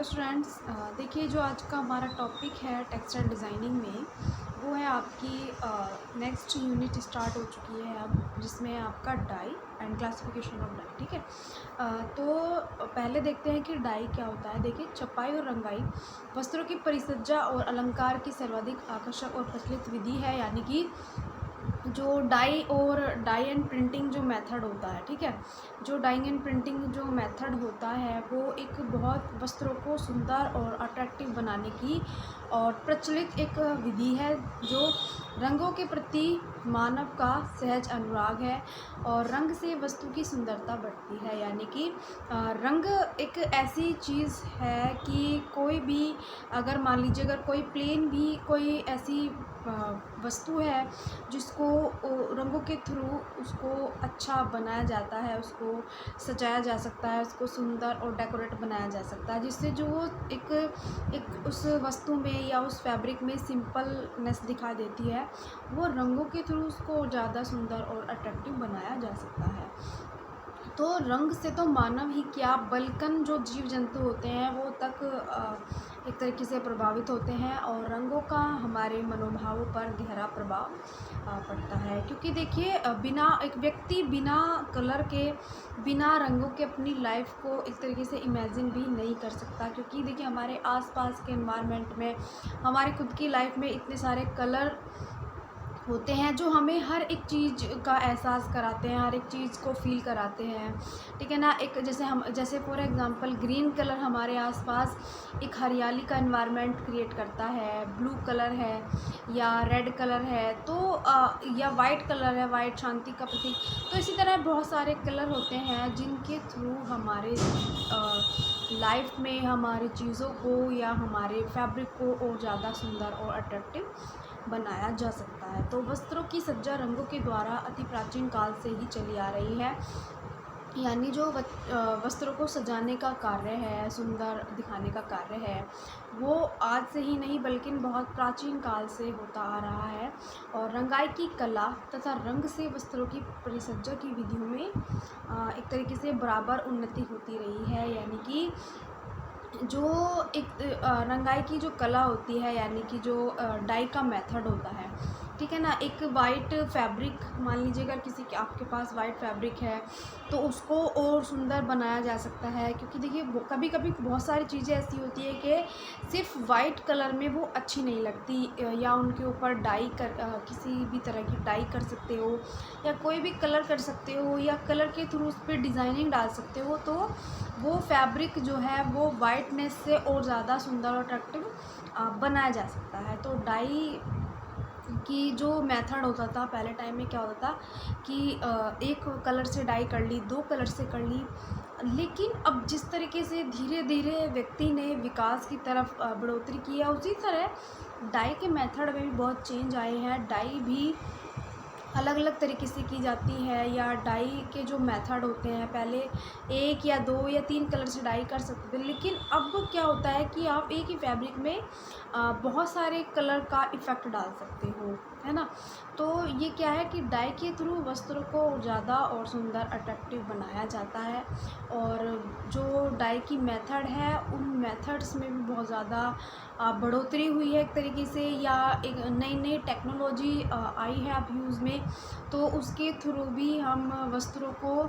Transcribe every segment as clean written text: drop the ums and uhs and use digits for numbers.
Students, देखिए जो आज का हमारा टॉपिक है टेक्सटाइल डिज़ाइनिंग में वो है आपकी नेक्स्ट यूनिट स्टार्ट हो चुकी है अब, जिसमें आपका dye and classification of dye. ठीक है। तो पहले देखते हैं कि डाई क्या होता है। देखिए, छपाई और रंगाई वस्त्रों की परिसज्जा और अलंकार की सर्वाधिक आकर्षक और प्रचलित विधि है, यानी कि जो डाई एंड प्रिंटिंग जो मेथड होता है। ठीक है। जो डाइंग एंड प्रिंटिंग जो मेथड होता है वो एक बहुत वस्त्रों को सुंदर और अट्रैक्टिव बनाने की और प्रचलित एक विधि है, जो रंगों के प्रति मानव का सहज अनुराग है और रंग से वस्तु की सुंदरता बढ़ती है। यानी कि रंग एक ऐसी चीज़ है कि कोई भी, अगर मान लीजिए अगर कोई प्लेन भी कोई ऐसी वस्तु है जिसको रंगों के थ्रू उसको अच्छा बनाया जाता है, उसको सजाया जा सकता है, उसको सुंदर और डेकोरेट बनाया जा सकता है, जिससे जो वो एक उस वस्तु में या उस फैब्रिक में सिंपलनेस दिखा देती है, वो रंगों के थ्रू उसको ज़्यादा सुंदर और अट्रैक्टिव बनाया जा सकता है। तो रंग से तो मानव ही क्या, बल्कि जो जीव जंतु होते हैं वो तक एक तरीके से प्रभावित होते हैं, और रंगों का हमारे मनोभावों पर गहरा प्रभाव पड़ता है। क्योंकि देखिए, बिना एक व्यक्ति बिना कलर के, बिना रंगों के अपनी लाइफ को एक तरीके से इमेजिन भी नहीं कर सकता। क्योंकि देखिए, हमारे आसपास के एनवायरनमेंट में, हमारी खुद की लाइफ में इतने सारे कलर होते हैं जो हमें हर एक चीज़ का एहसास कराते हैं, हर एक चीज़ को फ़ील कराते हैं। ठीक है ना। एक जैसे फॉर एग्ज़ाम्पल ग्रीन कलर हमारे आसपास एक हरियाली का एनवायरनमेंट क्रिएट करता है, ब्लू कलर है या रेड कलर है, तो या वाइट कलर है, वाइट शांति का प्रतीक। तो इसी तरह बहुत सारे कलर होते हैं जिनके थ्रू हमारे लाइफ में हमारी चीज़ों को या हमारे फैब्रिक को और ज़्यादा सुंदर और अट्रैक्टिव बनाया जा सकता है। तो वस्त्रों की सज्जा रंगों के द्वारा अति प्राचीन काल से ही चली आ रही है। यानी जो वस्त्रों को सजाने का कार्य है, सुंदर दिखाने का कार्य है, वो आज से ही नहीं बल्कि बहुत प्राचीन काल से होता आ रहा है। और रंगाई की कला तथा रंग से वस्त्रों की परिसज्जा की विधियों में एक तरीके से बराबर उन्नति होती रही है। यानी कि जो एक रंगाई की जो कला होती है, यानी कि जो डाई का मेथड होता है, ठीक है ना। एक वाइट फैब्रिक, मान लीजिए अगर किसी के आपके पास वाइट फैब्रिक है तो उसको और सुंदर बनाया जा सकता है। क्योंकि देखिए, कभी कभी बहुत सारी चीज़ें ऐसी होती है कि सिर्फ वाइट कलर में वो अच्छी नहीं लगती, या उनके ऊपर किसी भी तरह की डाई कर सकते हो, या कोई भी कलर कर सकते हो, या कलर के थ्रू उस पर डिज़ाइनिंग डाल सकते हो, तो वो फैब्रिक जो है वो वाइटनेस से और ज़्यादा सुंदर और अट्रैक्टिव बनाया जा सकता है। तो डाई कि जो मेथड होता था पहले टाइम में, क्या होता था कि एक कलर से डाई कर ली, दो कलर से कर ली। लेकिन अब जिस तरीके से धीरे धीरे व्यक्ति ने विकास की तरफ बढ़ोतरी की है, उसी तरह डाई के मेथड में भी बहुत चेंज आए हैं। डाई भी अलग अलग तरीके से की जाती है, या डाई के जो मेथड होते हैं, पहले एक या दो या तीन कलर से डाई कर सकते थे, लेकिन अब क्या होता है कि आप एक ही फैब्रिक में बहुत सारे कलर का इफ़ेक्ट डाल सकते हो, है ना। तो ये क्या है कि डाई के थ्रू वस्त्रों को ज़्यादा और सुंदर अट्रैक्टिव बनाया जाता है। और जो डाई की मेथड है, उन मेथड्स में भी बहुत ज़्यादा बढ़ोतरी हुई है एक तरीके से, या एक नई नई टेक्नोलॉजी आई है अब यूज़ में। तो उसके थ्रू भी हम वस्त्रों को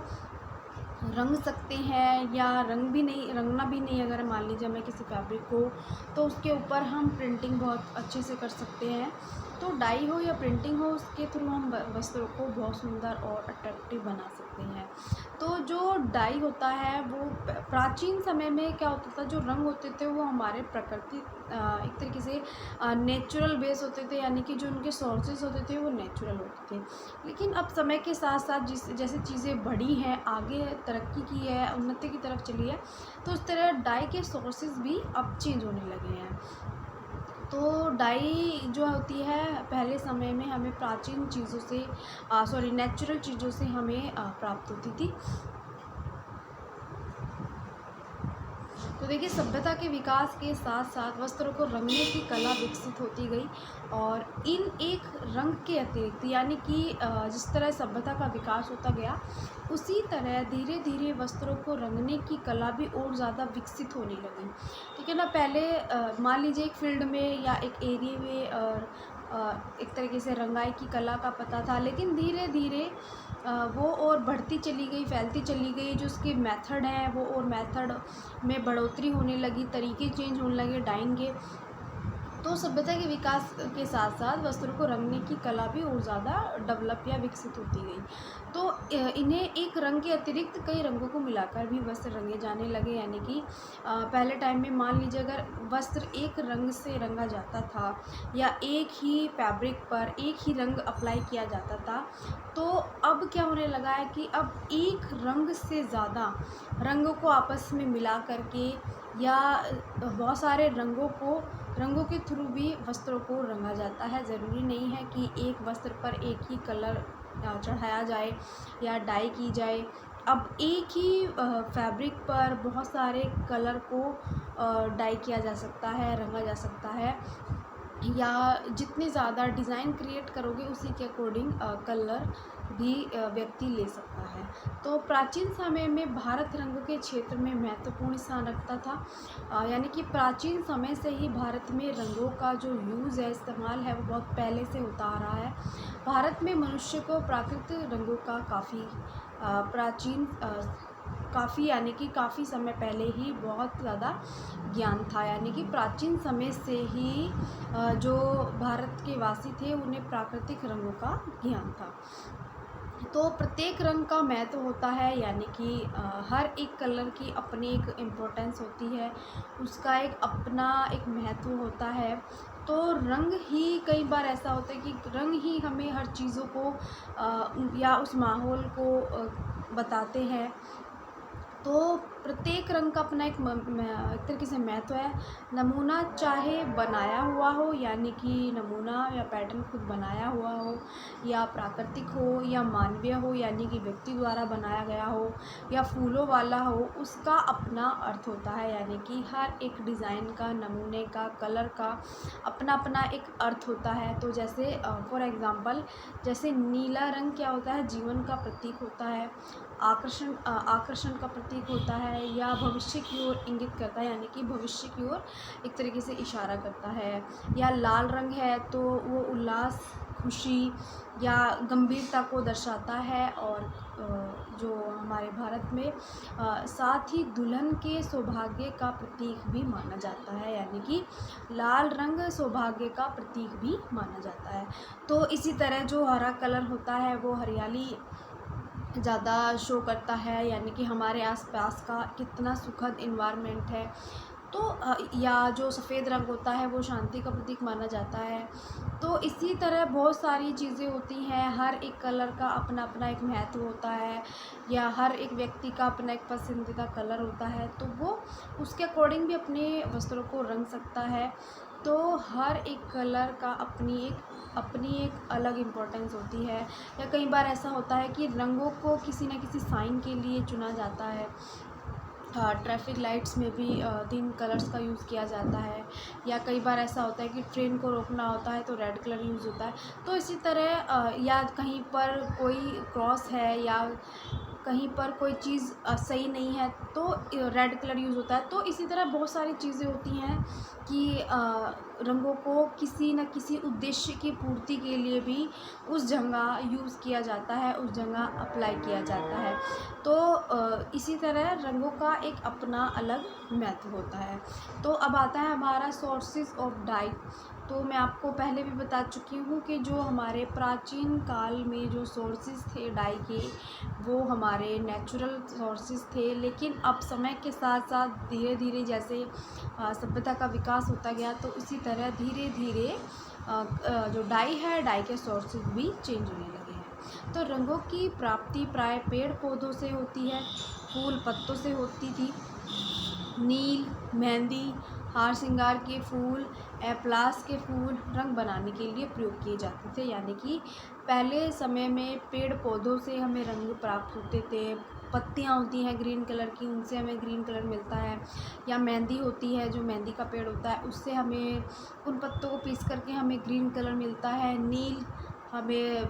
रंग सकते हैं, या रंगना भी नहीं, अगर मान लीजिए हमें किसी फैब्रिक को, तो उसके ऊपर हम प्रिंटिंग बहुत अच्छे से कर सकते हैं। तो डाई हो या प्रिंटिंग हो, उसके थ्रू हम वस्त्रों को बहुत सुंदर और अट्रैक्टिव बना सकते हैं। तो जो डाई होता है वो प्राचीन समय में क्या होता था, जो रंग होते थे वो हमारे प्रकृति एक तरीके से नेचुरल बेस होते थे, यानी कि जो उनके सोर्सेज होते थे वो नेचुरल होते थे। लेकिन अब समय के साथ साथ जैसे चीज़ें बढ़ी हैं, आगे तरक्की की है, उन्नति की तरफ चली है, तो उस तरह डाई के सोर्सेज भी अब चेंज होने लगे हैं। तो डाई जो होती है पहले समय में हमें प्राचीन चीज़ों से नेचुरल चीज़ों से हमें प्राप्त होती थी। तो देखिए, सभ्यता के विकास के साथ साथ वस्त्रों को रंगने की कला विकसित होती गई, और इन एक रंग के अतिरिक्त, यानी कि जिस तरह सभ्यता का विकास होता गया, उसी तरह धीरे धीरे वस्त्रों को रंगने की कला भी और ज़्यादा विकसित होने लगी। ठीक है ना। पहले मान लीजिए एक फील्ड में या एक एरिया में एक तरीके से रंगाई की कला का पता था, लेकिन धीरे धीरे वो और बढ़ती चली गई, फैलती चली गई। जो उसके मेथड हैं वो और मेथड में बढ़ोतरी होने लगी, तरीके चेंज होने लगे डाइंग के। तो सभ्यता के विकास के साथ साथ वस्त्रों को रंगने की कला भी और ज़्यादा डेवलप या विकसित होती गई। तो इन्हें एक रंग के अतिरिक्त कई रंगों को मिलाकर भी वस्त्र रंगे जाने लगे, यानी कि पहले टाइम में मान लीजिए अगर वस्त्र एक रंग से रंगा जाता था या एक ही फैब्रिक पर एक ही रंग अप्लाई किया जाता था, तो अब क्या होने लगा है कि अब एक रंग से ज़्यादा रंगों को आपस में मिला करके या बहुत सारे रंगों के थ्रू भी वस्त्रों को रंगा जाता है। ज़रूरी नहीं है कि एक वस्त्र पर एक ही कलर चढ़ाया जाए या डाई की जाए। अब एक ही फैब्रिक पर बहुत सारे कलर को डाई किया जा सकता है, रंगा जा सकता है, या जितने ज़्यादा डिज़ाइन क्रिएट करोगे उसी के अकॉर्डिंग कलर भी व्यक्ति ले सकता है। तो प्राचीन समय में भारत रंगों के क्षेत्र में महत्वपूर्ण स्थान रखता था, यानी कि प्राचीन समय से ही भारत में रंगों का जो यूज़ है, इस्तेमाल है, वो बहुत पहले से होता आ रहा है। भारत में मनुष्य को प्राकृतिक रंगों का काफ़ी यानी कि काफ़ी समय पहले ही बहुत ज़्यादा ज्ञान था, यानी कि प्राचीन समय से ही जो भारत के वासी थे उन्हें प्राकृतिक रंगों का ज्ञान था। तो प्रत्येक रंग का महत्व होता है, यानी कि हर एक कलर की अपनी एक इम्पोर्टेंस होती है, उसका एक अपना एक महत्व होता है। तो रंग ही कई बार ऐसा होता है कि रंग ही हमें हर चीज़ों को या उस माहौल को बताते हैं। तो प्रत्येक रंग का अपना एक तरीके से महत्व है। नमूना चाहे बनाया हुआ हो, यानी कि नमूना या पैटर्न खुद बनाया हुआ हो, या प्राकृतिक हो, या मानवीय हो, यानी कि व्यक्ति द्वारा बनाया गया हो, या फूलों वाला हो, उसका अपना अर्थ होता है। यानी कि हर एक डिज़ाइन का, नमूने का, कलर का अपना अपना एक अर्थ होता है। तो जैसे फॉर एग्ज़ाम्पल, जैसे नीला रंग क्या होता है, जीवन का प्रतीक होता है, आकर्षण का प्रतीक होता है, या भविष्य की ओर इंगित करता है, यानी कि भविष्य की ओर एक तरीके से इशारा करता है। या लाल रंग है तो वो उल्लास, खुशी या गंभीरता को दर्शाता है। और जो हमारे भारत में साथ ही दुल्हन के सौभाग्य का प्रतीक भी माना जाता है, यानी कि लाल रंग सौभाग्य का प्रतीक भी माना जाता है। तो इसी तरह जो हरा कलर होता है वो हरियाली ज़्यादा शो करता है, यानी कि हमारे आसपास का कितना सुखद इन्वायरमेंट है। तो या जो सफ़ेद रंग होता है वो शांति का प्रतीक माना जाता है। तो इसी तरह बहुत सारी चीज़ें होती हैं, हर एक कलर का अपना अपना एक महत्व होता है, या हर एक व्यक्ति का अपना एक पसंदीदा कलर होता है, तो वो उसके अकॉर्डिंग भी अपने वस्त्रों को रंग सकता है। तो हर एक कलर का अपनी एक अलग इम्पोर्टेंस होती है। या कई बार ऐसा होता है कि रंगों को किसी न किसी साइन के लिए चुना जाता है। ट्रैफिक लाइट्स में भी 3 कलर्स का यूज़ किया जाता है, या कई बार ऐसा होता है कि ट्रेन को रोकना होता है तो रेड कलर यूज़ होता है। तो इसी तरह या कहीं पर कोई क्रॉस है, या कहीं पर कोई चीज़ सही नहीं है तो रेड कलर यूज़ होता है। तो इसी तरह बहुत सारी चीज़ें होती हैं कि रंगों को किसी न किसी उद्देश्य की पूर्ति के लिए भी उस जगह यूज़ किया जाता है, उस जगह अप्लाई किया जाता है। तो इसी तरह रंगों का एक अपना अलग महत्व होता है। तो अब आता है हमारा सोर्सेज ऑफ डाई। तो मैं आपको पहले भी बता चुकी हूँ कि जो हमारे प्राचीन काल में जो सोर्सेज थे डाई के, वो हमारे नेचुरल सोर्सेज थे। लेकिन अब समय के साथ साथ धीरे धीरे जैसे सभ्यता का विकास होता गया, तो इसी तरह धीरे धीरे जो डाई है, डाई के सोर्सेज भी चेंज होने लगे हैं। तो रंगों की प्राप्ति प्राय पेड़ पौधों से होती है, फूल पत्तों से होती थी। नील, मेहंदी, हार श्रृंगार के फूल, एप्लास के फूल रंग बनाने के लिए प्रयोग किए जाते थे। यानी कि पहले समय में पेड़ पौधों से हमें रंग प्राप्त होते थे। पत्तियाँ होती हैं ग्रीन कलर की, उनसे हमें ग्रीन कलर मिलता है। या मेहंदी होती है, जो मेहंदी का पेड़ होता है, उससे हमें उन पत्तों को पीस करके हमें ग्रीन कलर मिलता है। नील हमें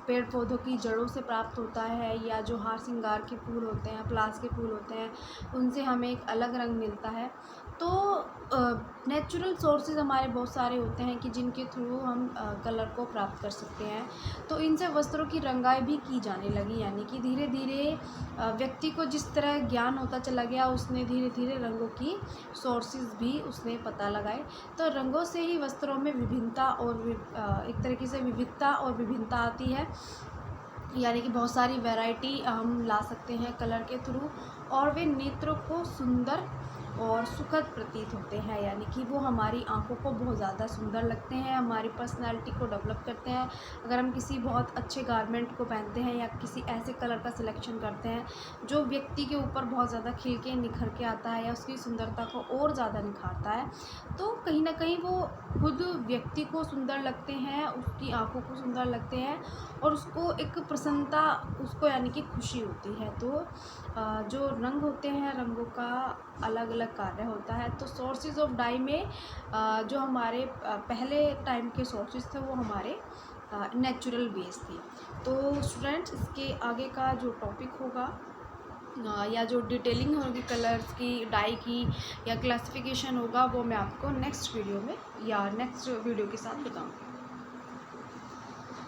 पेड़ पौधों की जड़ों से प्राप्त होता है, या जो हार श्रृंगार के फूल होते हैं, पलास के फूल होते हैं, उनसे हमें एक अलग रंग मिलता है। तो नेचुरल सोर्सेज हमारे बहुत सारे होते हैं कि जिनके थ्रू हम कलर को प्राप्त कर सकते हैं। तो इनसे वस्त्रों की रंगाई भी की जाने लगी, यानी कि धीरे धीरे व्यक्ति को जिस तरह ज्ञान होता चला गया, उसने धीरे धीरे रंगों की सोर्सेज भी उसने पता लगाए। तो रंगों से ही वस्त्रों में विभिन्नता और एक तरीके से विविधता और विभिन्नता आती है, यानी कि बहुत सारी वैरायटी हम ला सकते हैं कलर के थ्रू, और वे नेत्रों को सुंदर और सुखद प्रतीत होते हैं, यानी कि वो हमारी आंखों को बहुत ज़्यादा सुंदर लगते हैं, हमारी पर्सनैलिटी को डेवलप करते हैं। अगर हम किसी बहुत अच्छे गारमेंट को पहनते हैं या किसी ऐसे कलर का सिलेक्शन करते हैं जो व्यक्ति के ऊपर बहुत ज़्यादा खिल के निखर के आता है या उसकी सुंदरता को और ज़्यादा निखारता है, तो कहीं ना कहीं वो खुद व्यक्ति को सुंदर लगते हैं, उसकी आंखों को सुंदर लगते हैं, और उसको एक प्रसन्नता, उसको यानी कि खुशी होती है। तो जो रंग होते हैं, रंगों का अलग अलग कार्य होता है। तो सोर्सेज ऑफ डाई में जो हमारे पहले टाइम के सोर्सेज थे वो हमारे नेचुरल बेस थे। तो स्टूडेंट्स, इसके आगे का जो टॉपिक होगा या जो डिटेलिंग होगी कलर्स की, डाई की, या क्लासिफिकेशन होगा, वो मैं आपको नेक्स्ट वीडियो में या नेक्स्ट वीडियो के साथ बताऊँगी।